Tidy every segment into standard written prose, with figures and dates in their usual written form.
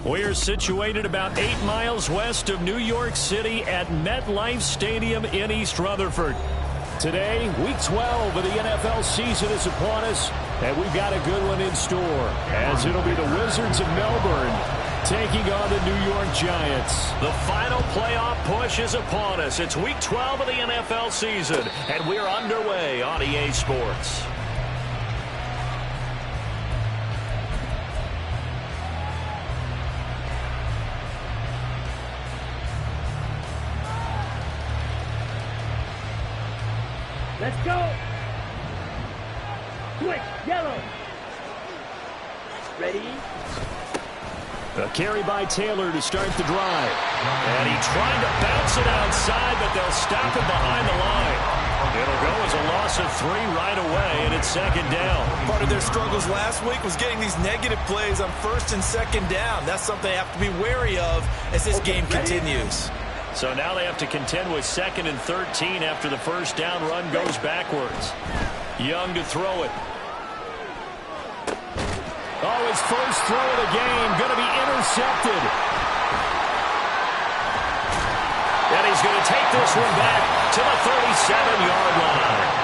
We're situated about 8 miles west of New York City at MetLife Stadium in East Rutherford. Today, Week 12 of the NFL season is upon us, and we've got a good one in store, as it'll be the Wizards of Melbourne taking on the New York Giants. The final playoff push is upon us. It's Week 12 of the NFL season, and we're underway on EA Sports. Let's go. Switch, yellow. Ready? A carry by Taylor to start the drive. And he tried to bounce it outside, but they'll stop him behind the line. It'll go as a loss of 3 right away, and it's second down. Part of their struggles last week was getting these negative plays on first and second down. That's something they have to be wary of as this game continues. So now they have to contend with 2nd and 13 after the first down run goes backwards. Young to throw it. Oh, his first throw of the game going to be intercepted. And he's going to take this one back to the 37-yard line.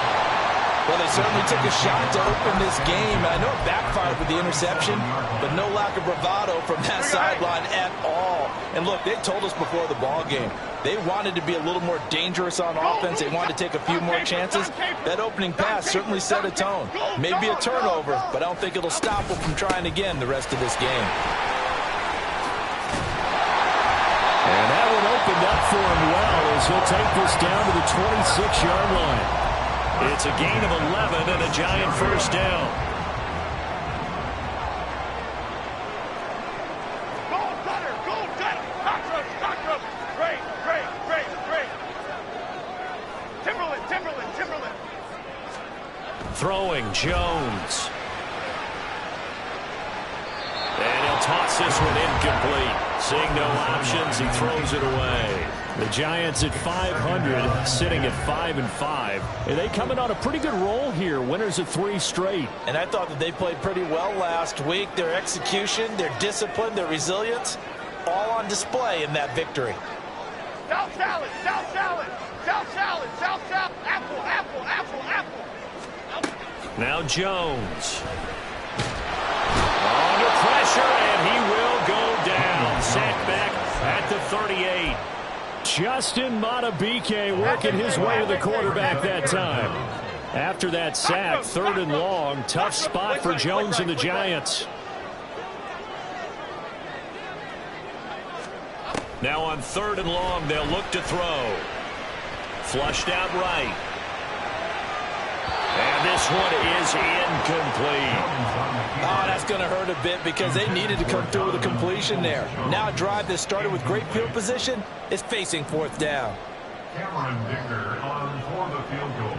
Well, they certainly took a shot to open this game. I know it backfired with the interception, but no lack of bravado from that sideline at all. And look, they told us before the ball game, they wanted to be a little more dangerous on offense. They wanted to take a few more chances. That opening pass certainly set a tone. Maybe a turnover, but I don't think it'll stop them from trying again the rest of this game. And that one opened up for him well as he'll take this down to the 26-yard line. It's a gain of 11 and a Giant first down. Timberland. Throwing Jones. And he'll toss this one incomplete. Seeing no options, he throws it away. The Giants at 500, sitting at 5-5. And they coming on a pretty good roll here. Winners of 3 straight. And I thought that they played pretty well last week. Their execution, their discipline, their resilience, all on display in that victory. South salad. Apple. Now Jones. Under pressure, and he will go down. Sacked back at the 38. Justin Madubuike working his way to the quarterback that time. After that sack, 3rd and long. Tough spot for Jones and the Giants. Now on 3rd and long, they'll look to throw. Flushed out right. And this one is incomplete. Oh, that's going to hurt a bit because they needed to come through with a completion there. Now a drive that started with great field position is facing 4th down. Cameron Dicker on for the field goal.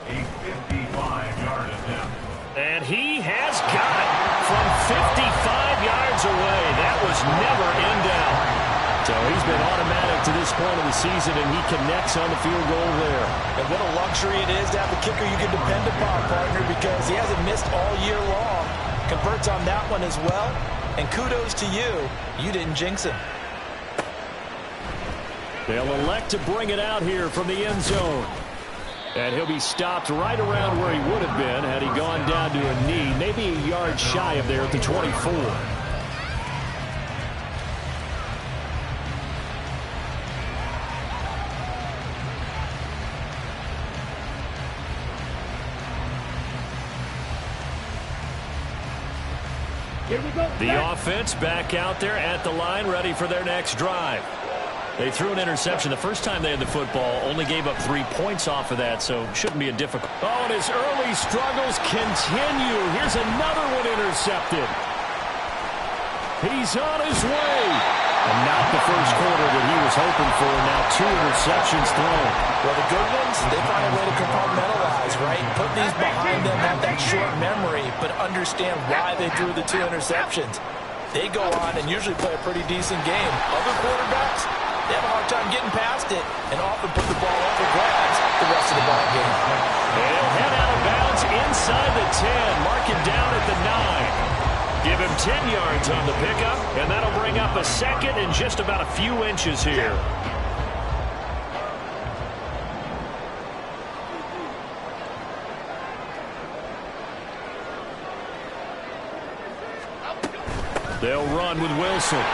A 55-yard attempt. And he has got it from 55 yards away. That was never in doubt. So he's been automatic to this point of the season, and he connects on the field goal there. And what a luxury it is to have a kicker you can depend upon, partner, because he hasn't missed all year long. Converts on that one as well. And kudos to you. You didn't jinx him. They'll elect to bring it out here from the end zone. And he'll be stopped right around where he would have been had he gone down to a knee, maybe a yard shy of there at the 24. Here we go. The offense back out there at the line, ready for their next drive. They threw an interception the first time they had the football, only gave up 3 points off of that, so shouldn't be a difficult. Oh, and his early struggles continue. Here's another one intercepted. He's on his way. And not the first quarter that he was hoping for. Now 2 interceptions thrown. Well, the good ones, they find a way to compartmentalize, right? Put these behind them, have that short memory, but understand why they threw the 2 interceptions. They go on and usually play a pretty decent game. Other quarterbacks, they have a hard time getting past it and often put the ball up for grabs the rest of the ball game. They'll head out of bounds inside the 10. Mark it down at the 9. Give him 10 yards on the pickup, and that'll bring up a second and just about a few inches here. They'll run with Wilson.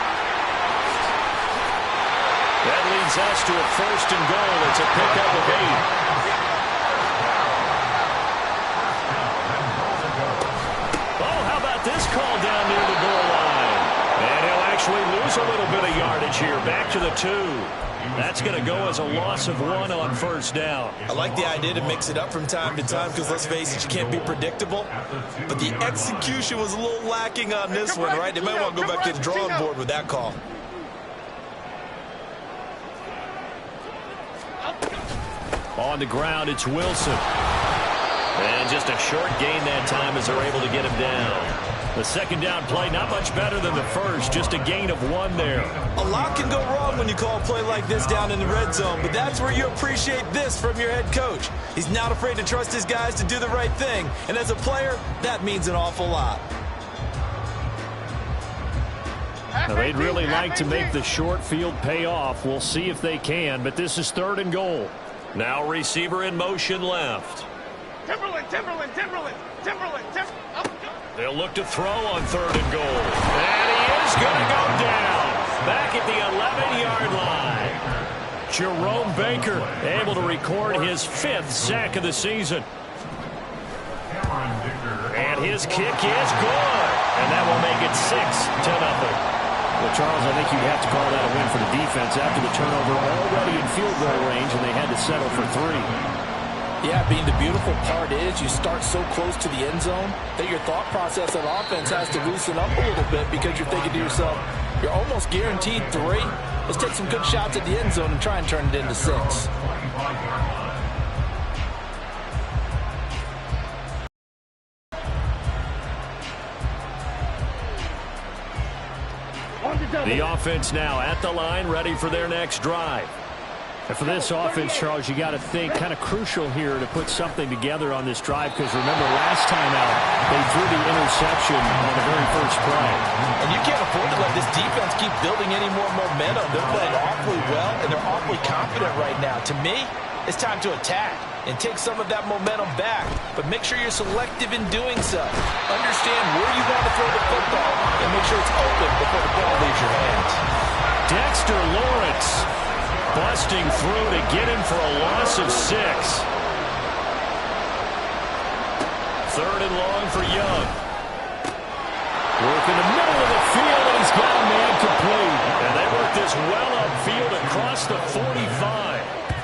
That leads us to a 1st and goal. It's a pickup of 8. Oh, how about this call down near the goal line? And he'll actually lose a little bit of yardage here. Back to the 2. That's going to go as a loss of 1 on 1st down. I like the idea to mix it up from time to time because, let's face it, you can't be predictable. But the execution was a little lacking on this one, right? They might want to go back to the drawing board with that call. On the ground, it's Wilson. And just a short gain that time as they're able to get him down. The 2nd down play, not much better than the 1st, just a gain of 1 there. A lot can go wrong when you call a play like this down in the red zone, but that's where you appreciate this from your head coach. He's not afraid to trust his guys to do the right thing, and as a player, that means an awful lot. Now, they'd really like to make the short field pay off. We'll see if they can, but this is 3rd and goal. Now receiver in motion left. Timberland. They'll look to throw on 3rd and goal. And he is going to go down. Back at the 11-yard line. Jerome Baker able to record his 5th sack of the season. And his kick is good. And that will make it 6-0. Well, Charles, I think you'd have to call that a win for the defense after the turnover already in field goal range, and they had to settle for 3. Yeah, Bean, the beautiful part is you start so close to the end zone that your thought process on offense has to loosen up a little bit because you're thinking to yourself, you're almost guaranteed 3. Let's take some good shots at the end zone and try and turn it into 6. The offense now at the line, ready for their next drive. And for this offense, Charles, you got to think kind of crucial here to put something together on this drive, because remember last time out they threw the interception on the very first play. And you can't afford to let this defense keep building any more momentum. They're playing awfully well, and they're awfully confident right now. To me, it's time to attack and take some of that momentum back, but make sure you're selective in doing so. Understand where you want to throw the football and make sure it's open before the ball leaves your hands. Dexter Lawrence busting through to get him for a loss of 6. 3rd and long for Young. Work in the middle of the field, and he's got a man complete. And they work this well upfield across the 45.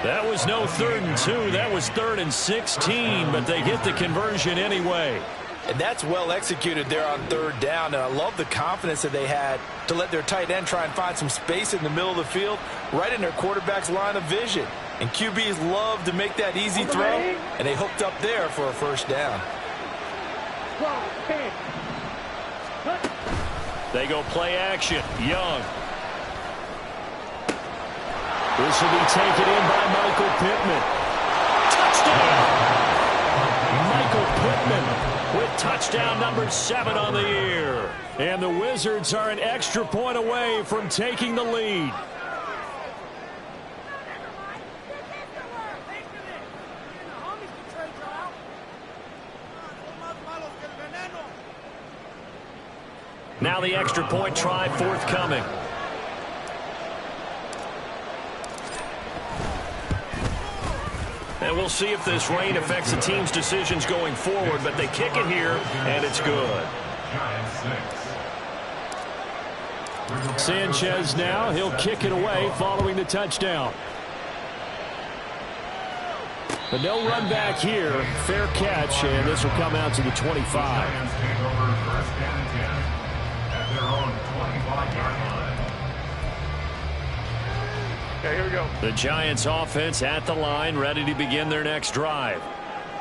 That was no 3rd and 2. That was 3rd and 16, but they get the conversion anyway. And that's well executed there on 3rd down. And I love the confidence that they had to let their tight end try and find some space in the middle of the field, right in their quarterback's line of vision. And QBs love to make that easy throw, and they hooked up there for a 1st down. They go play action. Young. This will be taken in by Michael Pittman. Touchdown! Michael Pittman with touchdown number 7 on the year. And the Wizards are an extra point away from taking the lead. Now the extra point try forthcoming. And we'll see if this rain affects the team's decisions going forward, but they kick it here, and it's good. Sanchez now, he'll kick it away following the touchdown. But no run back here. Fair catch, and this will come out to the 25. Okay, here we go. The Giants offense at the line, ready to begin their next drive.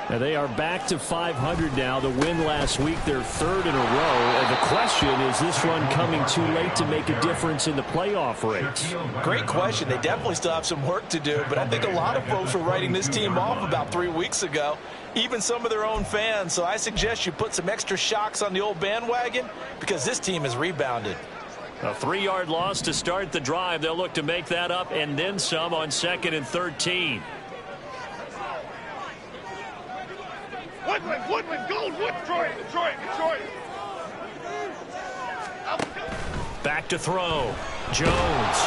Now they are back to 500 now. The win last week, their 3rd in a row. And the question is this run coming too late to make a difference in the playoff race? Great question. They definitely still have some work to do, but I think a lot of folks were writing this team off about 3 weeks ago. even some of their own fans. So I suggest you put some extra shocks on the old bandwagon because this team has rebounded. A 3-yard loss to start the drive. They'll look to make that up and then some on 2nd and 13. Woodman, gold, Detroit. Back to throw. Jones.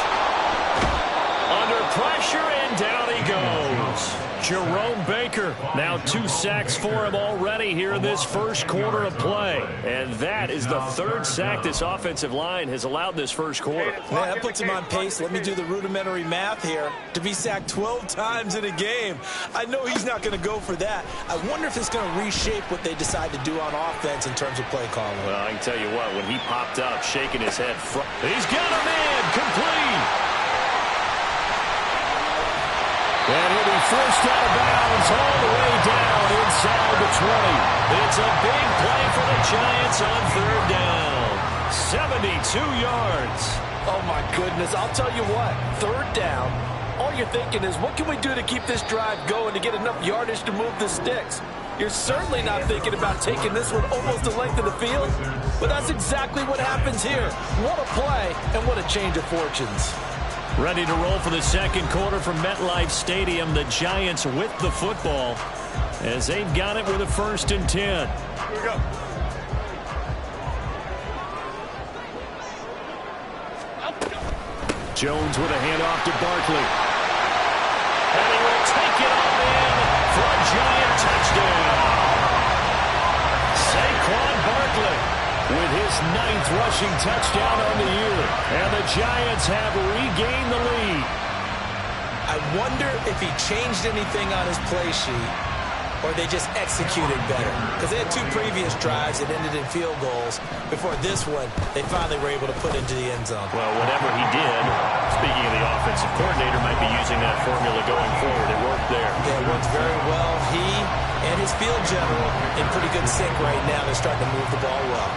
Under pressure, and down he goes. Jerome Baker. Now 2 sacks for him already here in this first quarter of play. And that is the 3rd sack this offensive line has allowed this first quarter. Man, that puts him on pace. Let me do the rudimentary math here. To be sacked 12 times in a game. I know he's not going to go for that. I wonder if it's going to reshape what they decide to do on offense in terms of play calling. Well, I can tell you what, when he popped up, shaking his head, he's got a man, complete. And he'll be forced out of bounds all the way down inside the 20. It's a big play for the Giants on 3rd down. 72 yards. Oh, my goodness. I'll tell you what, 3rd down, all you're thinking is, what can we do to keep this drive going to get enough yardage to move the sticks? You're certainly not thinking about taking this one almost the length of the field, but that's exactly what happens here. What a play and what a change of fortunes. Ready to roll for the second quarter from MetLife Stadium. The Giants with the football as they've got it with a 1st and 10. Here we go. Jones with a handoff to Barkley. And he will take it all in for a Giant touchdown. Saquon Barkley with his 9th rushing touchdown on the year. And the Giants have regained the lead. I wonder if he changed anything on his play sheet or they just executed better. Because they had 2 previous drives that ended in field goals. Before this one, they finally were able to put into the end zone. Well, whatever he did, speaking of the offensive coordinator, might be using that formula going forward. It worked there. Yeah, it worked very well. He and his field general in pretty good sync right now. They're starting to move the ball well.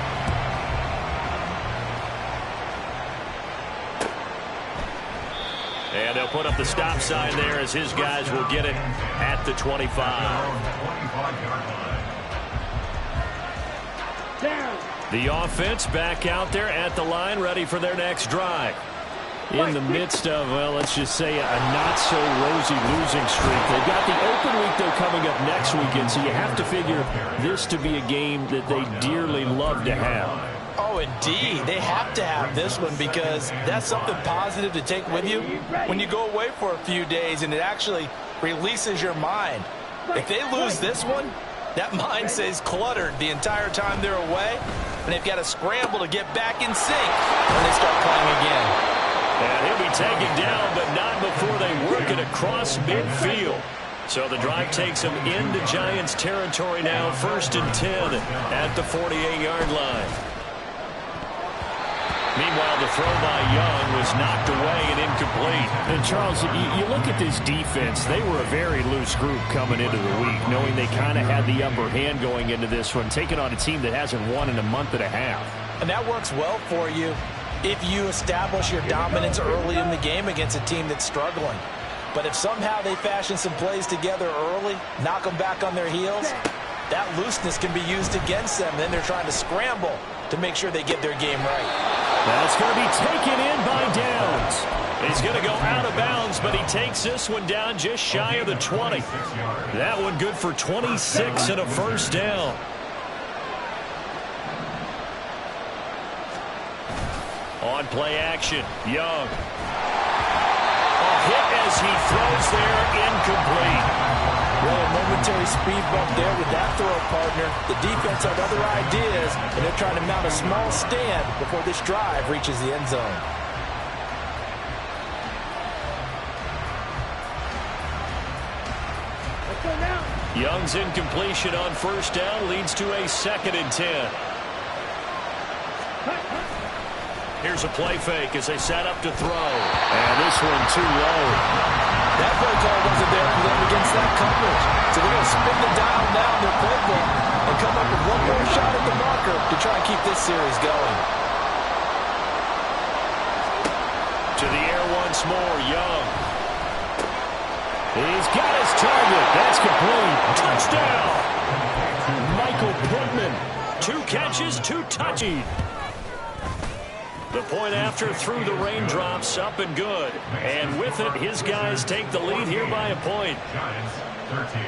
And they'll put up the stop sign there as his guys will get it at the 25. The offense back out there at the line, ready for their next drive. In the midst of, well, let's just say a not-so-rosy losing streak. They've got the open week, though, coming up next weekend, so you have to figure this to be a game that they dearly love to have. Oh, indeed. They have to have this one because that's something positive to take with you when you go away for a few days, and it actually releases your mind. If they lose this one, that mind stays cluttered the entire time they're away, and they've got to scramble to get back in sync when they start playing again. And he'll be taken down, but not before they work it across midfield. So the drive takes him into Giants territory now, 1st and 10 at the 48-yard line. Meanwhile, the throw by Young was knocked away and incomplete. And Charles, you look at this defense, they were a very loose group coming into the week, knowing they kind of had the upper hand going into this one, taking on a team that hasn't won in a month and a half. And that works well for you if you establish your dominance early in the game against a team that's struggling. But if somehow they fashion some plays together early, knock them back on their heels, that looseness can be used against them. Then they're trying to scramble to make sure they get their game right. That's going to be taken in by Downs. He's going to go out of bounds, but he takes this one down just shy of the 20. That one good for 26 and a 1st down. On play action, Young. A hit as he throws there, incomplete. Well, a momentary speed bump there with that throw, partner. The defense had other ideas, and they're trying to mount a small stand before this drive reaches the end zone. Young's incompletion on 1st down leads to a 2nd and 10. Here's a play fake as they set up to throw. And this one too low. That play call wasn't there for them against that coverage. So they're going to spin the dial down their playbook and come up with one more shot at the marker to try and keep this series going. To the air once more, Young. He's got his target. That's complete. Touchdown. Michael Pittman. 2 catches, 2 touchdowns. The point after through the raindrops, up and good. And with it, his guys take the lead here by a point. Giants 13.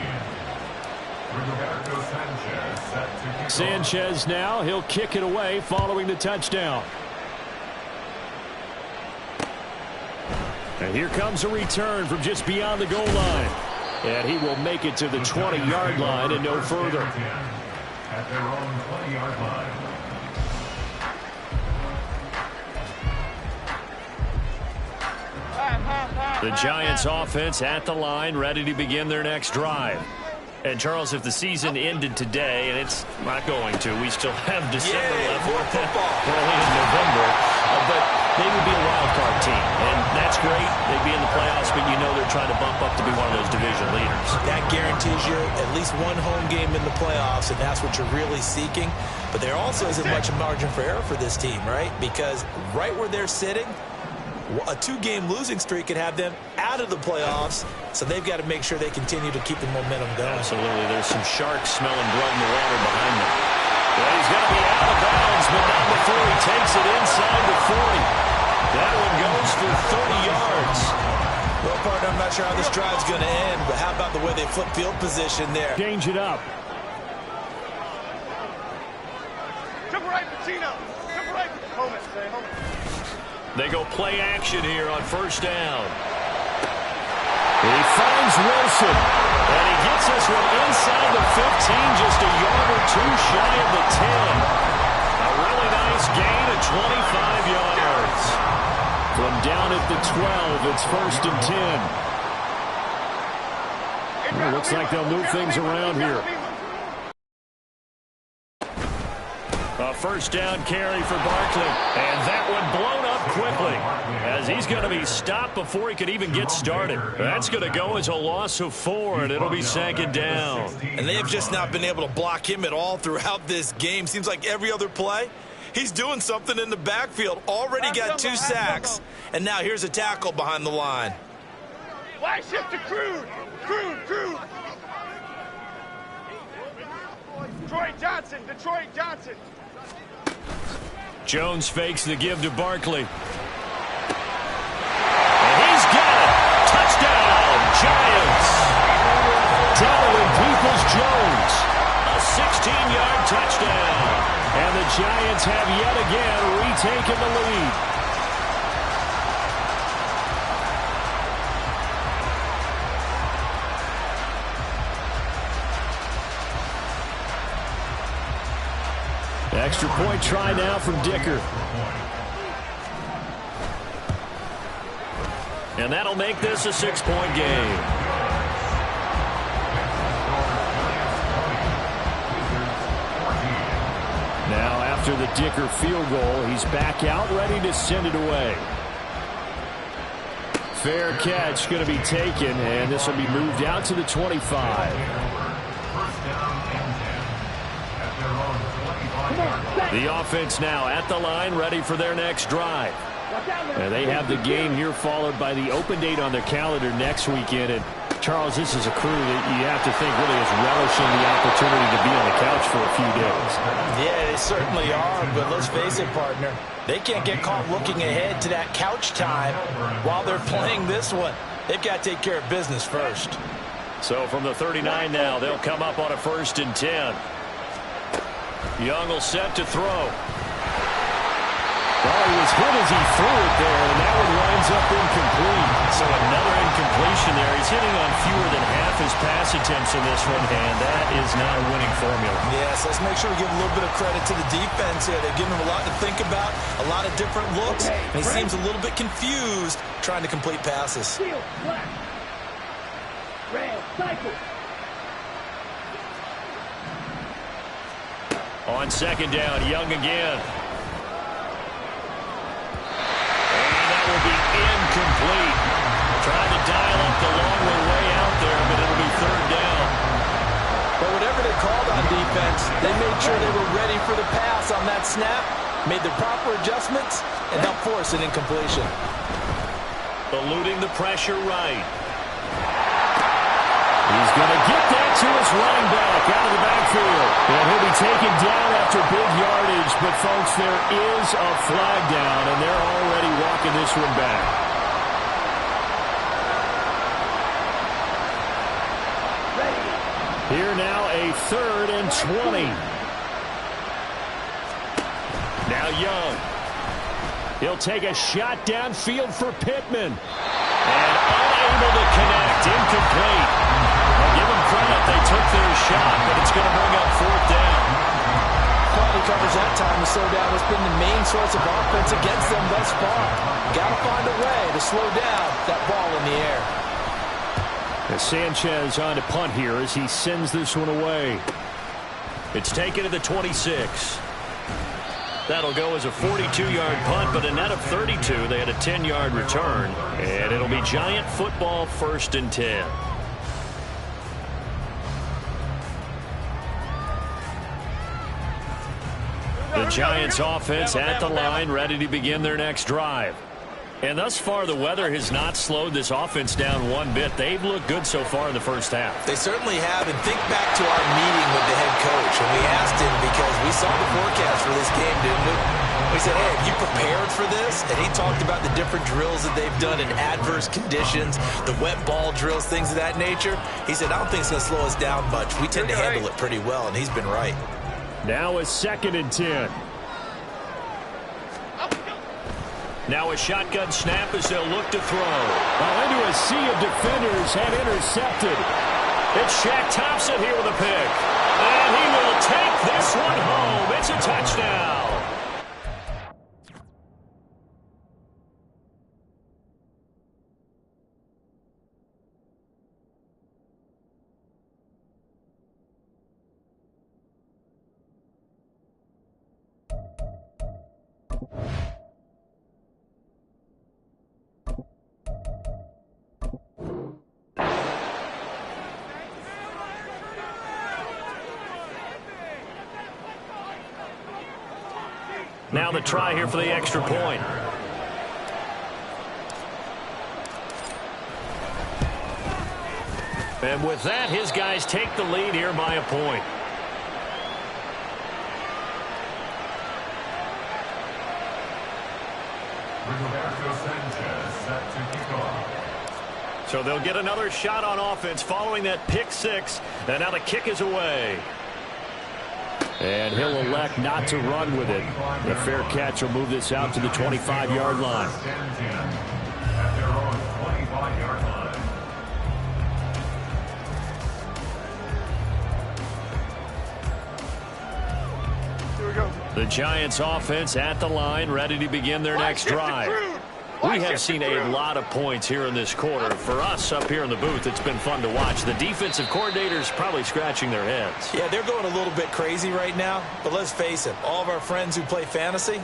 Roberto Sanchez set to kick Sanchez now, he'll kick it away following the touchdown. And here comes a return from just beyond the goal line. And he will make it to the 20-yard line and no further. at their own 20-yard line. The Giants offense at the line, ready to begin their next drive. And, Charles, if the season ended today, and it's not going to, we still have December left. More football. We're only in November. But they would be a wild card team. And that's great. They'd be in the playoffs, but you know they're trying to bump up to be one of those division leaders. That guarantees you at least one home game in the playoffs, and that's what you're really seeking. But there also isn't much margin for error for this team, right? Because right where they're sitting, a 2-game losing streak could have them out of the playoffs, so they've got to make sure they continue to keep the momentum going. Absolutely. There's some sharks smelling blood in the water behind them. Well, he's going to be out of bounds, but not before he takes it inside the 40. That one goes for 30 yards. Well, partner, I'm not sure how this drive's going to end, but how about the way they flip field position there? Change it up. Jump right, Pacino. Jump right. Home it, say home it. They go play action here on first down. He finds Wilson. And he gets this one inside the 15, just a yard or two shy of the 10. A really nice gain of 25 yards. From down at the 12, it's first and 10. Well, looks like they'll move things around here. A first down carry for Barkley. And that one blown up quickly as he's going to be stopped before he could even get started. That's going to go as a loss of 4, and it'll be second down. And they have just not been able to block him at all throughout this game. Seems like every other play, he's doing something in the backfield. Already got 2 sacks, and now here's a tackle behind the line. Flag shift to Crude. Crude. Detroit Johnson. Jones fakes the give to Barkley. And he's got it. Touchdown, Giants. Donovan Peoples-Jones. A 16-yard touchdown. And the Giants have yet again retaken the lead. Extra point try now from Dicker. And that'll make this a 6-point game. Now after the Dicker field goal, he's back out ready to send it away. Fair catch going to be taken, and this will be moved out to the 25. The offense now at the line, ready for their next drive. And they have the game here followed by the open date on their calendar next weekend. And Charles, this is a crew that you have to think really is relishing the opportunity to be on the couch for a few days. Yeah, they certainly are, but let's face it, partner. They can't get caught looking ahead to that couch time while they're playing this one. They've got to take care of business first. So from the 39 now, they'll come up on a 1st and 10. Young will set to throw. Well, he was hit as he threw it there, and that one winds up incomplete. So another incompletion there. He's hitting on fewer than half his pass attempts in this one, and that is not a winning formula. Yes, let's make sure we give a little bit of credit to the defense here. They've given him a lot to think about, a lot of different looks, and he seems a little bit confused trying to complete passes. Red, cycle. On second down, Young again. And that will be incomplete. Trying to dial up the long way out there, but it'll be 3rd down. But whatever they called on defense, they made sure they were ready for the pass on that snap, made the proper adjustments, and helped force an incompletion. Eluding the pressure right. He's going to get that to his running back out of the backfield. And he'll be taken down after big yardage. But, folks, there is a flag down, and they're already walking this one back. Here now a 3rd and 20. Now Young. He'll take a shot downfield for Pittman. And unable to connect. Incomplete. I'll give them credit. They took their shot, but it's going to bring up 4th down. Quality coverage that time to slow down has been the main source of offense against them thus far. Got to find a way to slow down that ball in the air. As Sanchez on to punt here as he sends this one away. It's taken to the 26. That'll go as a 42-yard punt, but a net of 32. They had a 10-yard return, and it'll be Giant football 1st and 10. The Giants offense at the line, ready to begin their next drive. And thus far, the weather has not slowed this offense down one bit. They've looked good so far in the first half. They certainly have. And think back to our meeting with the head coach. And we asked him because we saw the forecast for this game, didn't we? We said, hey, have you prepared for this? And he talked about the different drills that they've done in adverse conditions, the wet ball drills, things of that nature. He said, I don't think it's going to slow us down much. We tend to handle it pretty well, and he's been right. Now a 2nd and 10. Now a shotgun snap as they'll look to throw. Well, into a sea of defenders and intercepted. It's Shaq Thompson here with a pick. And he will take this one home. It's a touchdown. Now the try here for the extra point. And with that, his guys take the lead here by a point. So they'll get another shot on offense following that pick 6. And now the kick is away. And he'll elect not to run with it. The fair catch will move this out to the 25-yard line. Here we go. The Giants offense at the line, ready to begin their next drive. We have seen a lot of points here in this quarter. For us up here in the booth, it's been fun to watch. The defensive coordinators probably scratching their heads. Yeah, they're going a little bit crazy right now. But let's face it, all of our friends who play fantasy,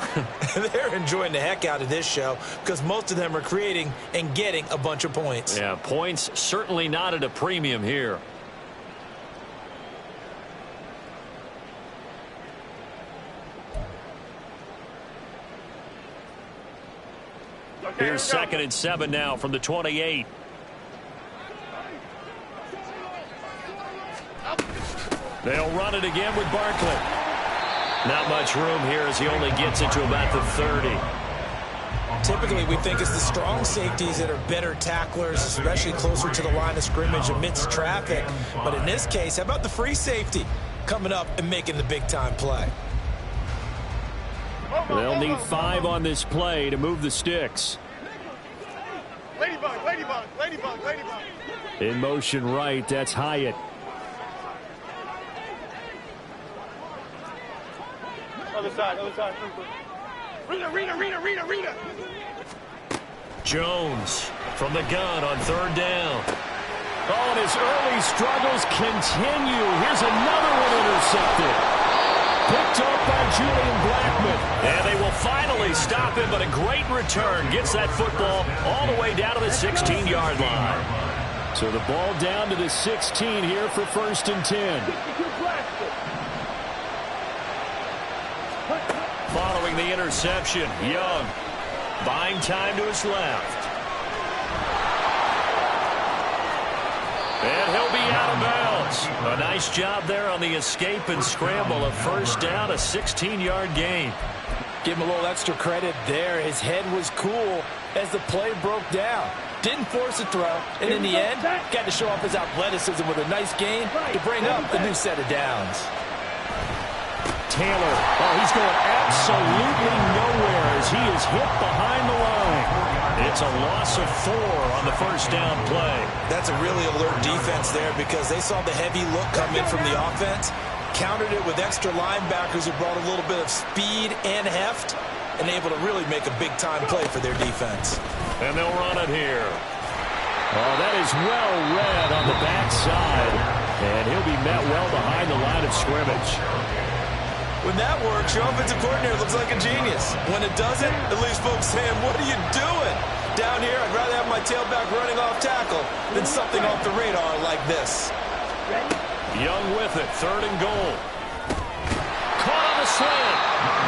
they're enjoying the heck out of this show because most of them are creating and getting a bunch of points. Yeah, points certainly not at a premium here. Here's 2nd and 7 now from the 28. They'll run it again with Barkley. Not much room here as he only gets it to about the 30. Typically, we think it's the strong safeties that are better tacklers, especially closer to the line of scrimmage amidst traffic. But in this case, how about the free safety coming up and making the big-time play? They'll need 5 on this play to move the sticks. Ladybug, ladybug, ladybug, ladybug. In motion right, that's Hyatt. Other side, other side. Rita. Jones from the gun on 3rd down. Oh, and his early struggles continue. Here's another one intercepted. Picked up by Julian Blackman. And they will finally stop him, but a great return. Gets that football all the way down to the 16-yard line. So the ball down to the 16 here for 1st and 10. Following the interception, Young buying time to his left. And he'll be out of bounds. A nice job there on the escape and scramble. A first down, a 16-yard gain. Give him a little extra credit there. His head was cool as the play broke down. Didn't force a throw, and in the end, got to show off his athleticism with a nice gain to bring up the new set of downs. Taylor, oh, he's going absolutely nowhere as he is hit behind the line. It's a loss of 4 on the first down play. That's a really alert defense there because they saw the heavy look come in from the offense, countered it with extra linebackers who brought a little bit of speed and heft, and able to really make a big-time play for their defense. And they'll run it here. Oh, that is well read on the backside. And he'll be met well behind the line of scrimmage. When that works, your offensive coordinator looks like a genius. When it doesn't, it leaves folks saying, what are you doing? Down here, I'd rather have my tailback running off tackle than something off the radar like this. Young with it, 3rd and goal. Caught on the slant.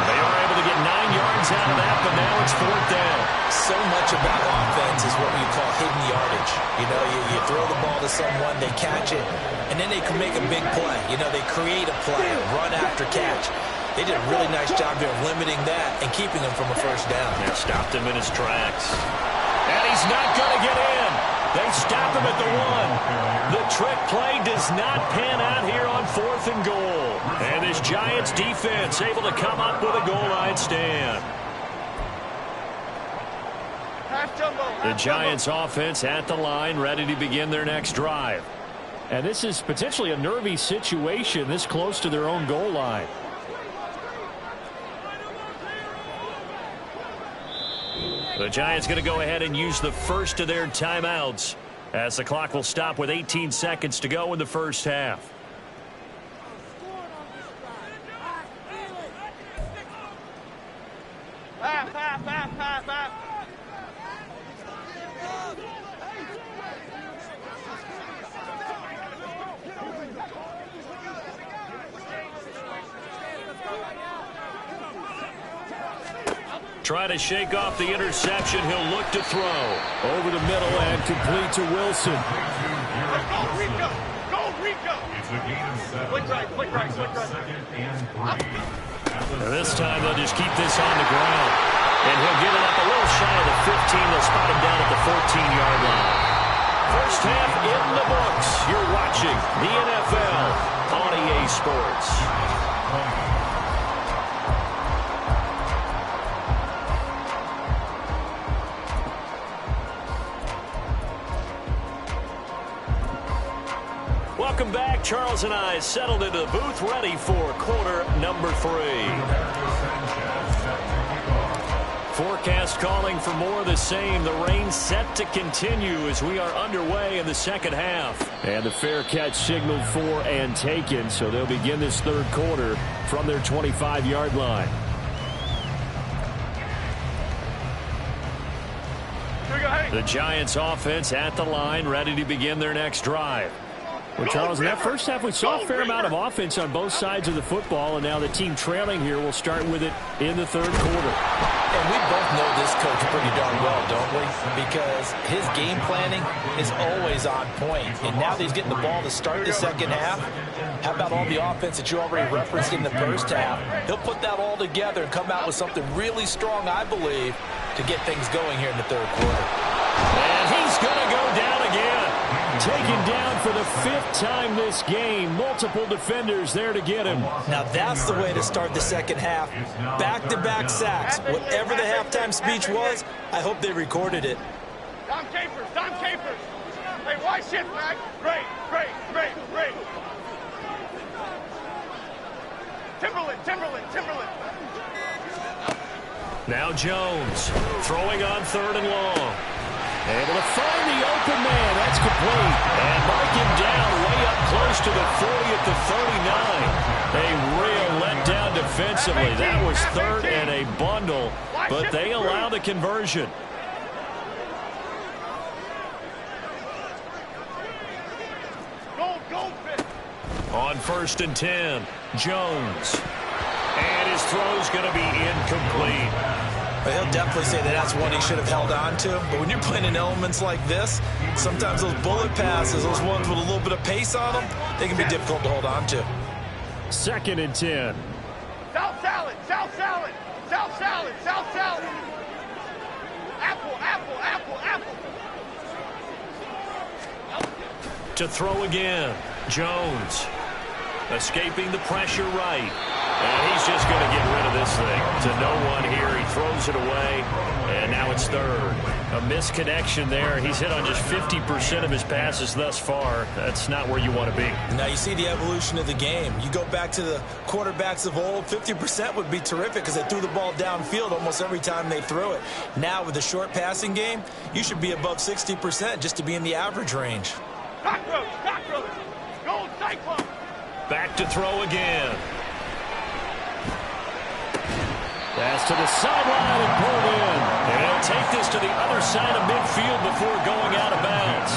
They are able to get 9 yards out of that, but now it's 4th down. So much about offense is what we call hidden yardage. You know, you throw the ball to someone, they catch it, and then they can make a big play. You know, they create a play, run after catch. They did a really nice job there of limiting that and keeping him from a first down. They stopped him in his tracks. And he's not going to get in. They stop him at the 1. The trick play does not pan out here on 4th and goal. And this Giants defense able to come up with a goal line stand. The Giants offense at the line, ready to begin their next drive. And this is potentially a nervy situation this close to their own goal line. The Giants going to go ahead and use the first of their timeouts as the clock will stop with 18 seconds to go in the first half. Try to shake off the interception. He'll look to throw. Over the middle and complete to Wilson. Go, Rico! Go, Rico! It's a gain of 7. Flick right, flick right, flick right. 2nd and 3. And this time they'll just keep this on the ground. And he'll get it up a little shy of the 15. They'll spot him down at the 14-yard line. First half in the books. You're watching the NFL on EA Sports. Welcome back. Charles and I settled into the booth, ready for quarter number 3. Forecast calling for more of the same. The rain set to continue as we are underway in the second half. And the fair catch signaled for and taken, so they'll begin this third quarter from their 25-yard line. The Giants offense at the line, ready to begin their next drive. Well, Charles, in that first half, we saw a fair amount of offense on both sides of the football, and now the team trailing here will start with it in the third quarter. And we both know this coach pretty darn well, don't we? Because his game planning is always on point. And now that he's getting the ball to start the second half, how about all the offense that you already referenced in the first half? He'll put that all together and come out with something really strong, I believe, to get things going here in the third quarter. And he's going to go down again. Taken down for the 5th time this game. Multiple defenders there to get him. Now that's the way to start the second half. Back-to-back sacks. Whatever the halftime speech was, I hope they recorded it. Dom Capers, Dom Capers. Hey, why shift, Mac? Great, great, great, great. Timberland, Timberland, Timberland. Now Jones throwing on 3rd and long. Able to find the open man. That's complete. And mark him down way up close to the 40 at the 39. A real letdown defensively. That was 3rd and a bundle, but they allow the conversion. On 1st and 10, Jones. And his throw's going to be incomplete. But he'll definitely say that that's one he should have held on to. But when you're playing in elements like this, sometimes those bullet passes, those ones with a little bit of pace on them, they can be difficult to hold on to. 2nd and 10. South salad, south salad, south salad, south salad. Apple, apple, apple, apple. To throw again. Jones escaping the pressure right. And he's just going to get rid of this thing. To no one here. He throws it away. And now it's 3rd. A misconnection there. He's hit on just 50% of his passes thus far. That's not where you want to be. Now you see the evolution of the game. You go back to the quarterbacks of old, 50% would be terrific because they threw the ball downfield almost every time they threw it. Now with the short passing game, you should be above 60% just to be in the average range. Cockroach, cockroach. Gold cyclone. Back to throw again. Pass to the sideline and pulled in. And he'll take this to the other side of midfield before going out of bounds.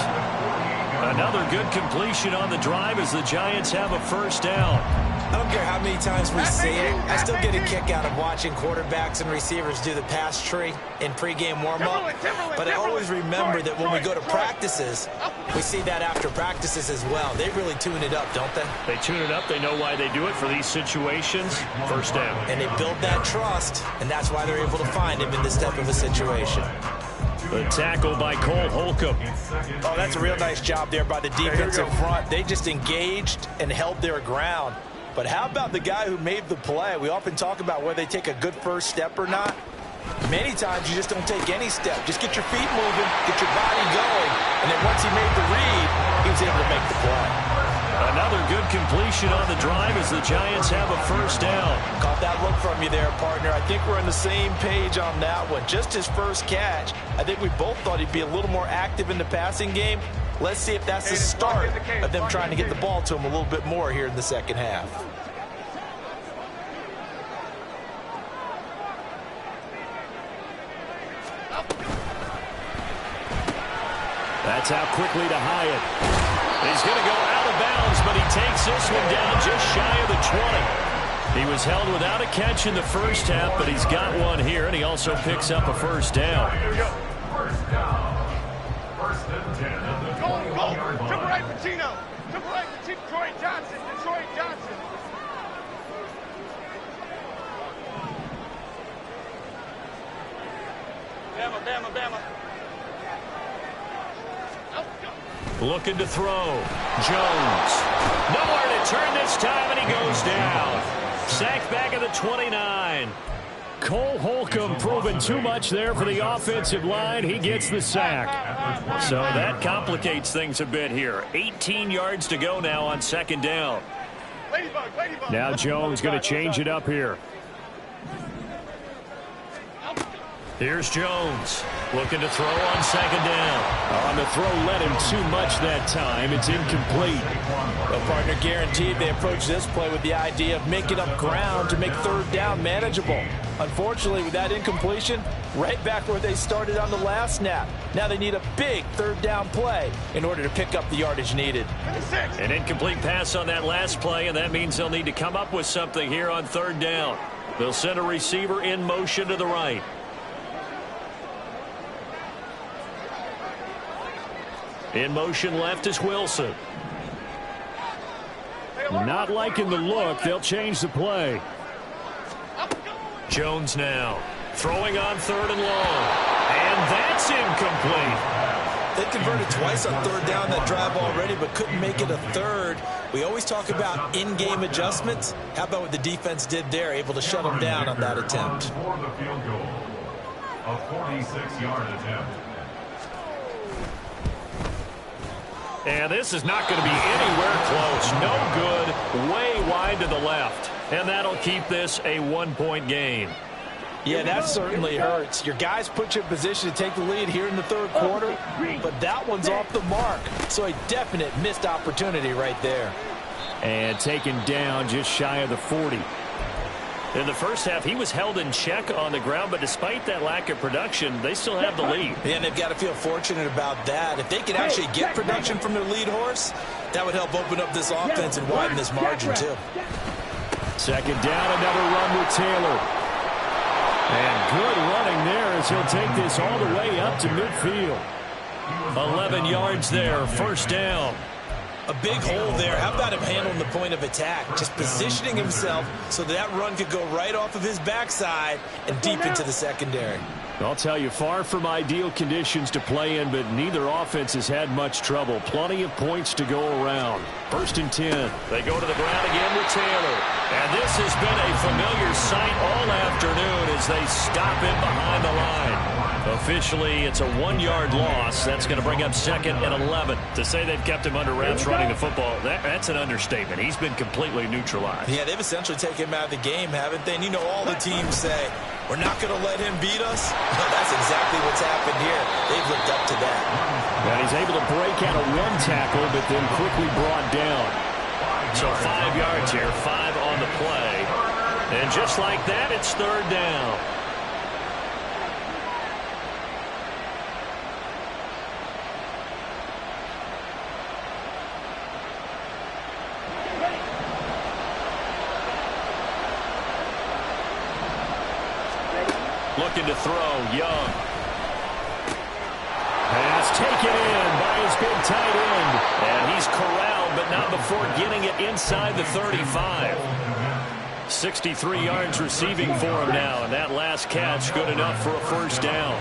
Another good completion on the drive as the Giants have a 1st down. I don't care how many times we see it. I still get a kick out of watching quarterbacks and receivers do the pass tree in pregame warm-up. But I always remember that when we go to practices, we see that after practices as well. They really tune it up, don't they? They tune it up. They know why they do it for these situations. 1st down. And they build that trust, and that's why they're able to find him in this type of a situation. The tackle by Cole Holcomb. Oh, that's a real nice job there by the defensive front. They just engaged and held their ground. But how about the guy who made the play? We often talk about whether they take a good first step or not. Many times you just don't take any step. Just get your feet moving, get your body going, and then once he made the read, he was able to make the play. Another good completion on the drive as the Giants have a 1st down. Caught that look from you there, partner. I think we're on the same page on that one. Just his first catch. I think we both thought he'd be a little more active in the passing game. Let's see if that's the start of them trying to get the ball to him a little bit more here in the 2nd half. That's out quickly to Hyatt. He's going to go out of bounds, but he takes this one down just shy of the 20. He was held without a catch in the 1st half, but he's got one here, and he also picks up a 1st down. First down. 1st and 10. Go, go. Triple right, Pacino. Triple right, Detroit Johnson. Detroit Johnson. Bama, Bama, Bama. Looking to throw. Jones. Nowhere to turn this time, and he goes down. Sacked back at the 29. Cole Holcomb proving too much there for the offensive line. He gets the sack. So that complicates things a bit here. 18 yards to go now on 2nd down. Now Jones going to change it up here. Here's Jones looking to throw on 2nd down. On the throw, led him too much that time. It's incomplete. Well, partner, guaranteed they approach this play with the idea of making up ground to make 3rd down manageable. Unfortunately, with that incompletion, right back where they started on the last snap. Now they need a big 3rd down play in order to pick up the yardage needed. An incomplete pass on that last play, and that means they'll need to come up with something here on 3rd down. They'll send a receiver in motion to the right. In motion left is Wilson. Not liking the look. They'll change the play. Jones now throwing on 3rd and long. And that's incomplete. They converted twice on 3rd down that drive already, but couldn't make it a 3rd. We always talk about in-game adjustments. How about what the defense did there, able to shut them down on that attempt? For the field goal, a 46-yard attempt. And this is not going to be anywhere close. No good. Way wide to the left. And that'll keep this a 1-point game. Yeah, that certainly hurts. Your guys put you in position to take the lead here in the 3rd quarter, but that one's off the mark. So a definite missed opportunity right there. And taken down just shy of the 40. In the 1st half, he was held in check on the ground, but despite that lack of production, they still have the lead. Yeah, and they've got to feel fortunate about that. If they can actually get production from their lead horse, that would help open up this offense and widen this margin, too. 2nd down, another run with Taylor. And good running there as he'll take this all the way up to midfield. 11 yards there, first down. A big hole there. How about him handling the point of attack? Just positioning himself so that run could go right off of his backside and deep into the secondary. I'll tell you, far from ideal conditions to play in, but neither offense has had much trouble. Plenty of points to go around. First and 10. They go to the ground again with Taylor. And this has been a familiar sight all afternoon as they stop him behind the line. Officially, it's a 1-yard loss. That's going to bring up 2nd and 11. To say they've kept him under wraps running the football, that's an understatement. He's been completely neutralized. Yeah, they've essentially taken him out of the game, haven't they? And you know all the teams say, we're not going to let him beat us. Well, that's exactly what's happened here. They've lived up to that. And he's able to break out of one tackle, but then quickly brought down. So 5 yards here, 5 on the play. And just like that, it's third down. Looking to throw, Young. Pass taken in by his big tight end. And he's corralled, but not before getting it inside the 35. 63 yards receiving for him now, and that last catch good enough for a first down.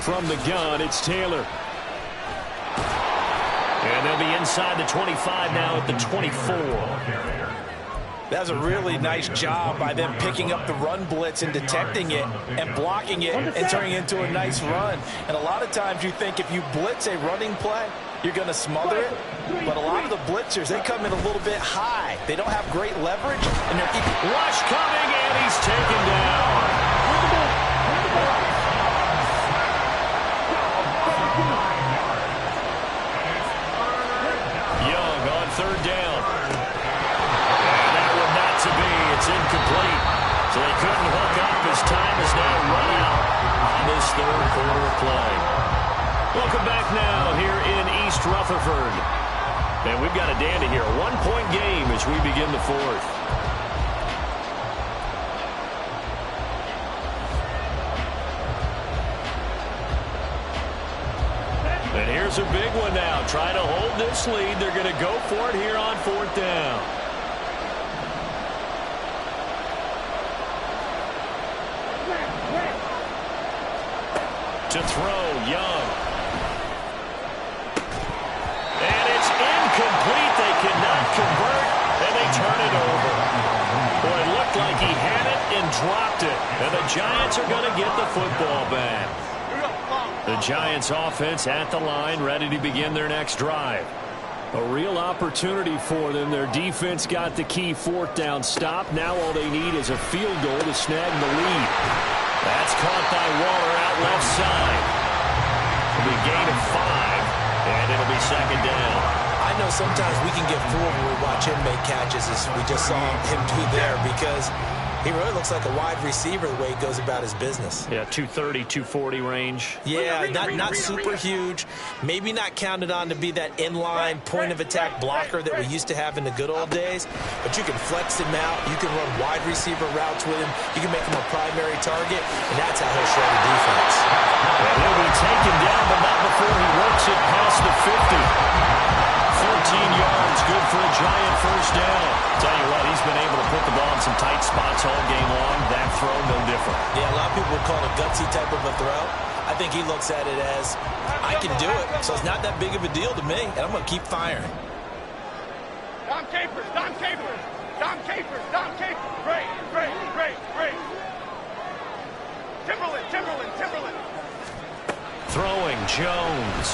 From the gun, it's Taylor. And they'll be inside the 25 now at the 24. That was a really nice job by them picking up the run blitz and detecting it and blocking it and turning it into a nice run. And a lot of times you think if you blitz a running play, you're going to smother it. But a lot of the blitzers, they come in a little bit high. They don't have great leverage. And they're rush coming, and he's taken down. Young on third down. It's incomplete. So they couldn't hook up. His time is now run out on this third quarter of play. Welcome back now here in East Rutherford. And we've got a dandy here. A 1-point game as we begin the fourth. And here's a big one now. Trying to hold this lead. They're going to go for it here on fourth down. To throw, Young. And it's incomplete. They cannot convert, and they turn it over. Boy, it looked like he had it and dropped it. And the Giants are going to get the football back. The Giants offense at the line, ready to begin their next drive. A real opportunity for them. Their defense got the key fourth down stop. Now all they need is a field goal to snag the lead. That's caught by Waller out left side. It'll be a gain of 5, and it'll be second down. I know sometimes we can get fooled when we watch him make catches, as we just saw him do there, because he really looks like a wide receiver the way he goes about his business. Yeah, 230, 240 range. Yeah, not super huge. Maybe not counted on to be that inline point-of-attack blocker that we used to have in the good old days. But you can flex him out. You can run wide receiver routes with him. You can make him a primary target, and that's how he'll shred the defense. And he'll be taken down, but not before he works it past the 50. 14 yards, good for a Giant first down. Tell you what, he's been able to put the ball in some tight spots all game long. That throw, no different. Yeah, a lot of people would call it a gutsy type of a throw. I think he looks at it as, I can do it, so it's not that big of a deal to me, and I'm going to keep firing. Dom Capers, Dom Capers, Dom Capers, Dom Capers. Great. Timberland. Throwing, Jones.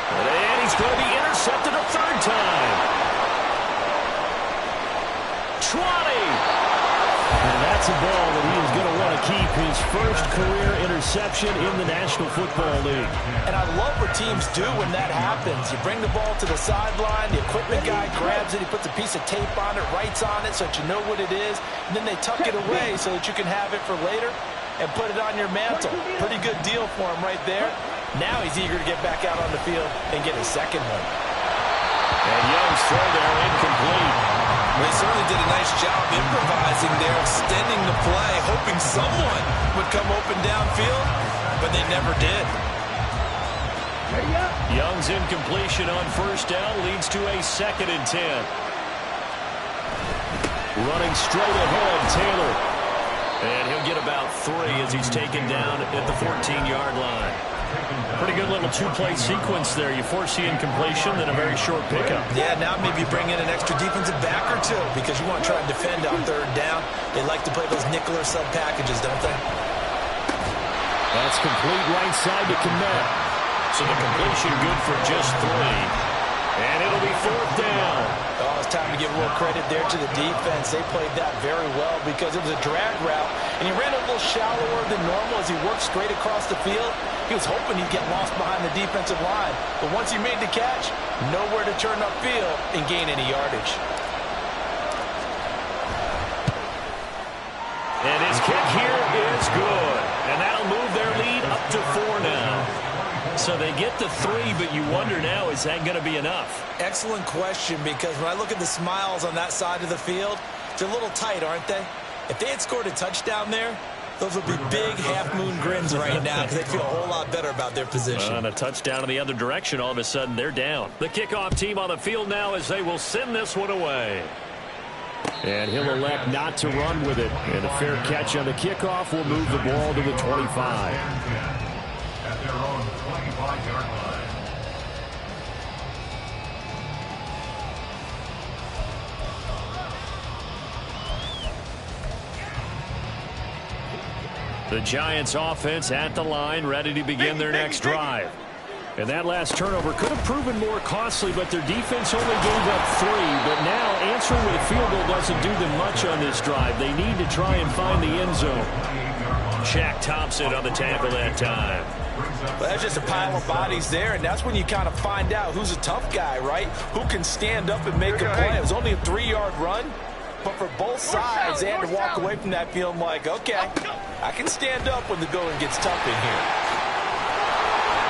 And he's going to be intercepted a third time. 20. And that's a ball that he is going to want to keep, his first career interception in the National Football League. And I love what teams do when that happens. You bring the ball to the sideline, the equipment guy grabs it, he puts a piece of tape on it, writes on it so that you know what it is, and then they tuck it away so that you can have it for later and put it on your mantle. Pretty good deal for him right there. Now he's eager to get back out on the field and get his second one. And Young's throw there incomplete. They certainly did a nice job improvising there, extending the play, hoping someone would come open downfield, but they never did. Young's incompletion on first down leads to a 2nd and 10. Running straight ahead, Taylor. And he'll get about 3 as he's taken down at the 14-yard line. Pretty good little two-play sequence there. You force the incompletion, then a very short pickup. Yeah, now maybe bring in an extra defensive back or two because you want to try and defend on 3rd down. They like to play those nickel or sub packages, don't they? That's complete right side to Kmet. So the completion good for just 3. And it'll be 4th down. Oh, it's time to give a little credit there to the defense. They played that very well because it was a drag route, and he ran a little shallower than normal as he worked straight across the field. He was hoping he'd get lost behind the defensive line, but once he made the catch, nowhere to turn upfield and gain any yardage. And his kick here is good, and that'll move their lead up to 4 now. So they get to 3, but you wonder now, is that going to be enough? Excellent question, because when I look at the smiles on that side of the field, they're a little tight, aren't they? If they had scored a touchdown there, those would be big half-moon grins right now because they feel a whole lot better about their position. On a touchdown in the other direction, all of a sudden they're down. The kickoff team on the field now as they will send this one away. And he'll elect not to run with it. And a fair catch on the kickoff will move the ball to the 25. At their own 25-yard line. The Giants offense at the line, ready to begin their next drive. And that last turnover could have proven more costly, but their defense only gave up 3. But now answering with a field goal doesn't do them much on this drive. They need to try and find the end zone. Shaq Thompson on the tackle that time. Well, that's just a pile of bodies there, and that's when you kind of find out who's a tough guy, right? Who can stand up and make a play. It was only a 3-yard run, but for both sides, they had to walk away from that feeling like, okay, I can stand up when the going gets tough in here.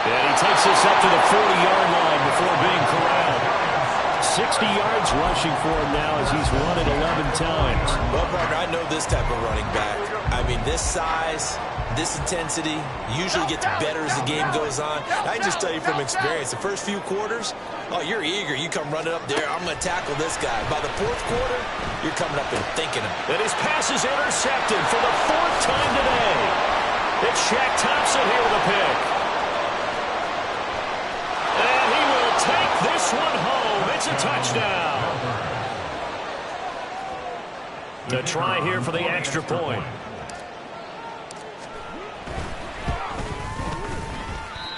And he takes this up to the 40-yard line before being corralled. 60 yards rushing for him now as he's run it 11 times. Well, partner, I know this type of running back. I mean, this size, this intensity usually gets better as the game goes on. I can just tell you from experience, the first few quarters, oh, you're eager. You come running up there, I'm going to tackle this guy. By the 4th quarter, you're coming up and thinking him. And his pass is intercepted for the 4th time today. It's Shaq Thompson here with a pick. And he will take this one home. It's a touchdown. To try here for the extra point.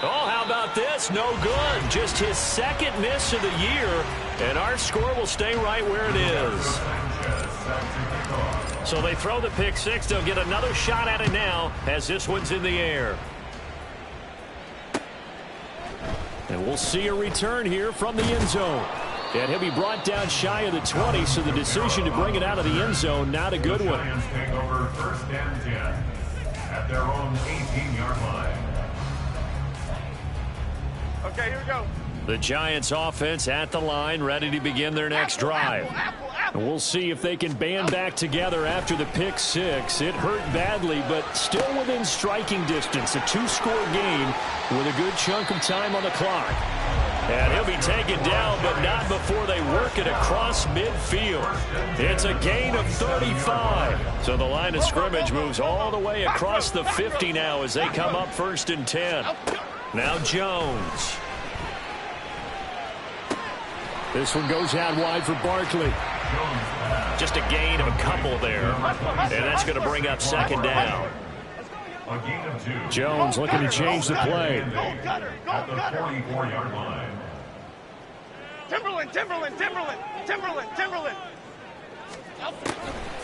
Oh, how about this? No good. Just his 2nd miss of the year, and our score will stay right where it is. So they throw the pick 6. They'll get another shot at it now as this one's in the air. And we'll see a return here from the end zone. And he'll be brought down shy of the 20, so the decision to bring it out of the end zone, not a good one. Take over 1st and 10 at their own 18-yard line. Okay, here we go. The Giants offense at the line, ready to begin their next drive. And we'll see if they can band back together after the pick 6. It hurt badly, but still within striking distance. A 2-score game with a good chunk of time on the clock. And he'll be taken down, but not before they work it across midfield. It's a gain of 35. So the line of scrimmage moves all the way across the 50 now as they come up 1st and 10. Now Jones. This one goes out wide for Barkley. Just a gain of a couple there. And that's going to bring up 2nd down. A gain of 2. Jones looking to change the play. At the 44-yard line. Timberland.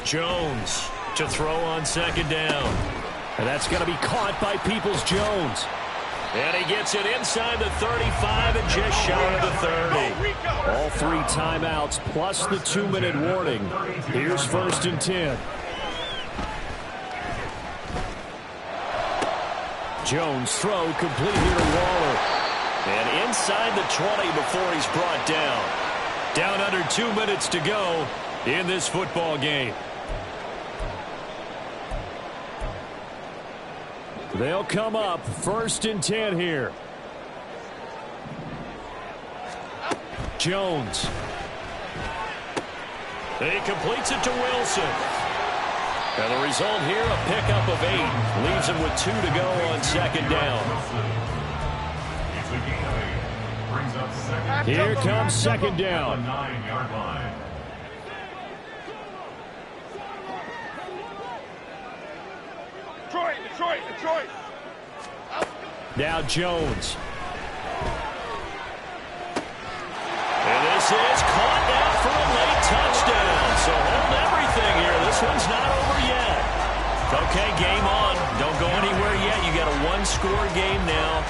Jones to throw on 2nd down. And that's going to be caught by Peoples-Jones. And he gets it inside the 35 and just shy of the 30. All 3 timeouts plus the 2-minute warning. Here's 1st and 10. Jones throw complete here to Waller. And inside the 20 before he's brought down. Down under 2 minutes to go. in this football game. They'll come up 1st and 10 here. Jones. He completes it to Wilson. And the result here, a pickup of 8. Leaves him with 2 to go on 2nd down. Here comes 2nd down. 9-yard line. Detroit. Now Jones. And this is caught now for a late touchdown. So hold everything here. This one's not over yet. Okay, game on. Don't go anywhere yet. You got a 1-score game now.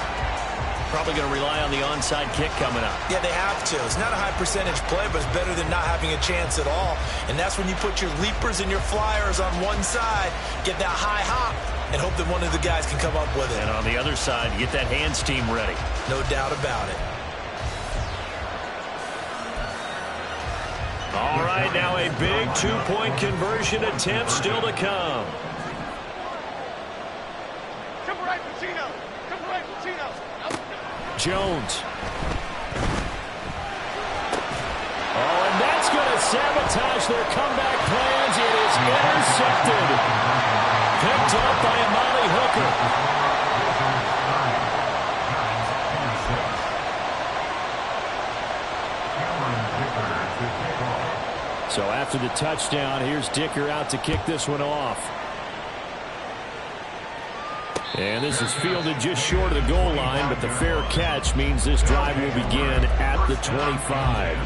Probably going to rely on the onside kick coming up. Yeah, they have to. It's not a high percentage play, but it's better than not having a chance at all. And that's when you put your leapers and your flyers on one side, get that high hop, and hope that one of the guys can come up with it. And on the other side, get that hands team ready. No doubt about it. All right, now a big 2-point conversion attempt still to come. Jones. Oh, and that's going to sabotage their comeback plans. It is intercepted. Picked up by Amali Hooker. So after the touchdown, here's Dicker out to kick this one off. And this is fielded just short of the goal line, but the fair catch means this drive will begin at the 25.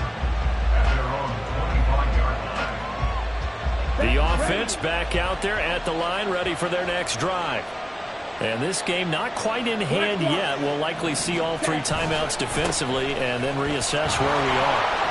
The offense back out there at the line, ready for their next drive. And this game not quite in hand yet. We'll likely see all 3 timeouts defensively and then reassess where we are.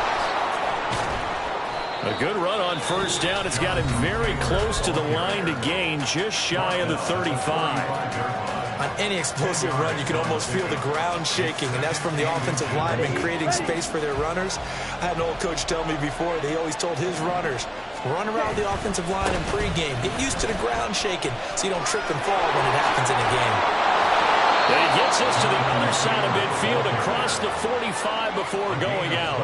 A good run on 1st down. It's got him very close to the line to gain, just shy of the 35. On any explosive run, you can almost feel the ground shaking, and that's from the offensive linemen creating space for their runners. I had an old coach tell me before, they always told his runners, run around the offensive line in pregame. Get used to the ground shaking so you don't trip and fall when it happens in a game. And he gets us to the other side of midfield across the 45 before going out.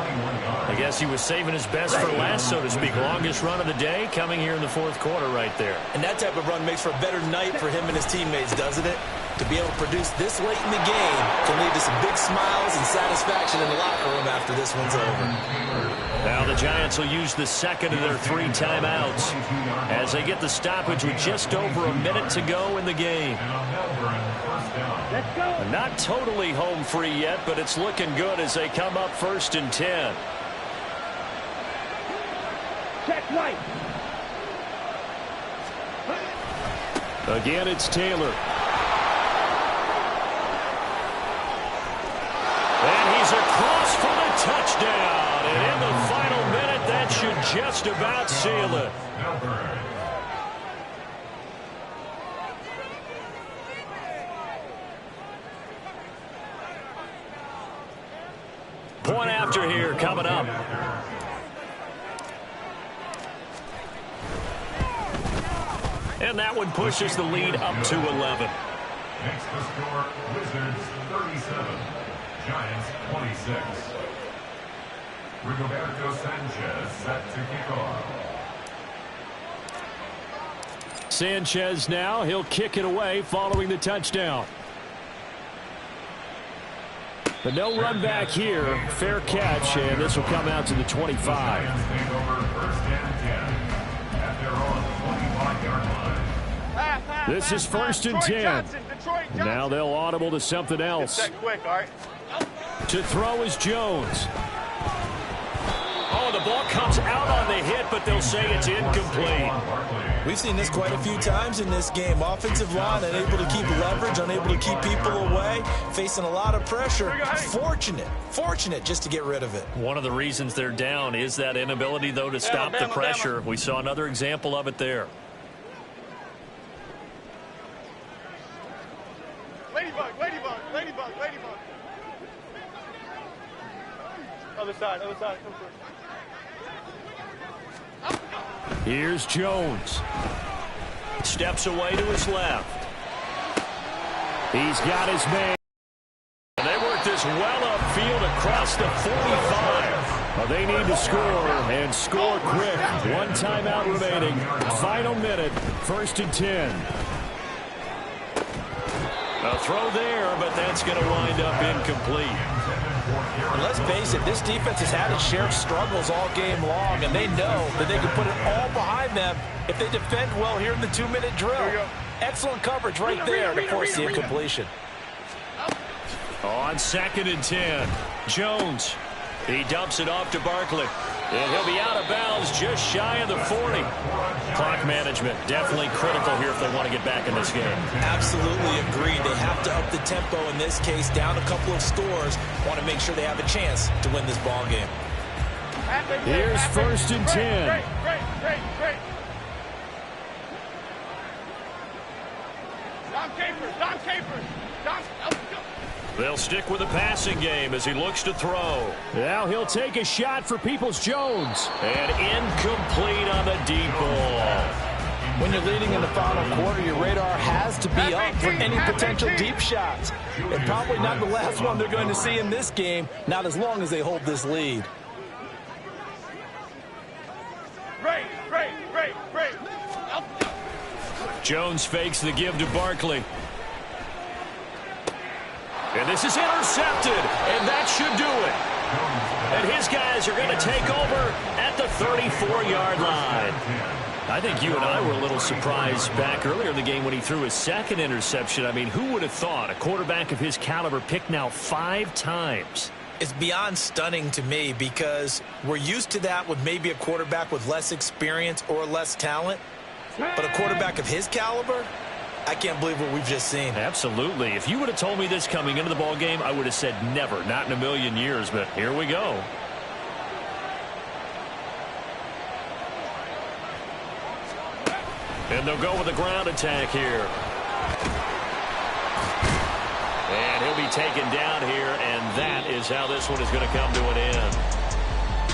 I guess he was saving his best for last, so to speak. Longest run of the day coming here in the 4th quarter right there. And that type of run makes for a better night for him and his teammates, doesn't it? To be able to produce this late in the game can lead to some big smiles and satisfaction in the locker room after this one's over. Now the Giants will use the 2nd of their 3 timeouts as they get the stoppage with just over a minute to go in the game. Not totally home free yet, but it's looking good as they come up 1st and 10. Check right. Again, it's Taylor. And he's across for the touchdown. And in the final minute, that should just about seal it. Point after here coming up. And that one pushes the lead up to 11. Makes the score Wizards 37, Giants 26. Rigoberto Sanchez set to kick off. Sanchez now, he'll kick it away following the touchdown. But no run back here. Fair catch, and this will come out to the 25. Giants take over 1st and 10 at their own 25-yard line. This is 1st and 10. And now they'll audible to something else. Get that quick, all right? To throw is Jones. Oh, the ball comes out on the hit, but they'll say it's incomplete. We've seen this quite a few times in this game. Offensive line unable to keep leverage, unable to keep people away, facing a lot of pressure. Fortunate just to get rid of it. One of the reasons they're down is that inability, though, to stop the pressure. We saw another example of it there. Ladybug. Other side, come through. Here's Jones. Steps away to his left. He's got his man. They work this well upfield across the 45. Well, they need to score, and score quick. One timeout remaining. Final minute, 1st and 10. A throw there, but that's going to wind up incomplete. And let's face it, this defense has had its share of struggles all game long, and they know that they can put it all behind them if they defend well here in the 2-minute drill. Excellent coverage right there to force the incompletion. On 2nd and 10, Jones. He dumps it off to Barkley. And he'll be out of bounds just shy of the 40. Clock management definitely critical here if they want to get back in this game. Absolutely agreed. They have to up the tempo in this case, down a couple of scores. Want to make sure they have a chance to win this ball game. Here's 1st and 10. Great. Don Capers. They'll stick with the passing game as he looks to throw. Now he'll take a shot for Peoples-Jones. And incomplete on the deep ball. When you're leading in the final quarter, your radar has to be up for any potential deep shots. And probably not the last one they're going to see in this game, not as long as they hold this lead. Great. Jones fakes the give to Barkley. And this is intercepted, and that should do it. And his guys are going to take over at the 34-yard line. I think you and I were a little surprised back earlier in the game when he threw his 2nd interception. I mean, who would have thought a quarterback of his caliber picked now 5 times? It's beyond stunning to me because we're used to that with maybe a quarterback with less experience or less talent. But a quarterback of his caliber, I can't believe what we've just seen. Absolutely. If you would have told me this coming into the ball game, I would have said never, not in a million years. But here we go. And they'll go with a ground attack here. And he'll be taken down here, and that is how this one is going to come to an end.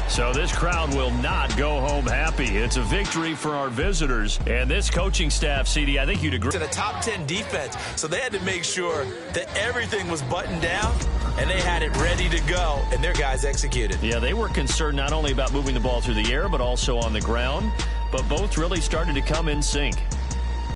So this crowd will not go home happy. It's a victory for our visitors. And this coaching staff, CD, I think you'd agree. It's a top 10 defense, so they had to make sure that everything was buttoned down, and they had it ready to go, and their guys executed. Yeah, they were concerned not only about moving the ball through the air, but also on the ground. But both really started to come in sync.